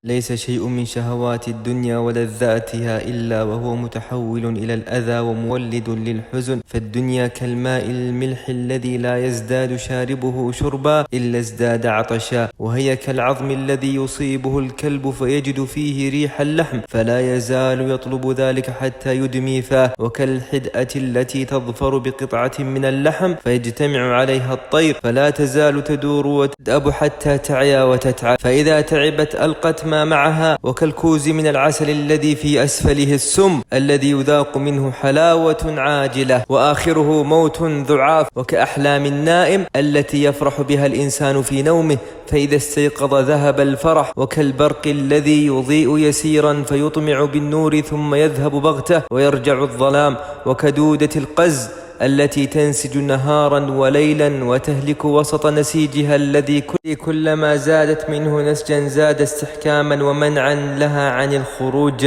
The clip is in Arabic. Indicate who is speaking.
Speaker 1: ليس شيء من شهوات الدنيا ولذاتها إلا وهو متحول إلى الأذى ومولد للحزن. فالدنيا كالماء الملح الذي لا يزداد شاربه شربا إلا ازداد عطشا، وهي كالعظم الذي يصيبه الكلب فيجد فيه ريح اللحم فلا يزال يطلب ذلك حتى يدمي فاه، وكالحدأة التي تظفر بقطعة من اللحم فيجتمع عليها الطير فلا تزال تدور وتدأب حتى تعيا وتتعب، فإذا تعبت ألقت ما معها، وكالكوز من العسل الذي في أسفله السم الذي يذاق منه حلاوة عاجلة وآخره موت ذعاف، وكأحلام النائم التي يفرح بها الإنسان في نومه فإذا استيقظ ذهب الفرح، وكالبرق الذي يضيء يسيرا فيطمع بالنور ثم يذهب بغته ويرجع الظلام، وكدودة القز التي تنسج نهارا وليلا وتهلك وسط نسيجها الذي كلما زادت منه نسجا زاد استحكاما ومنعا لها عن الخروج.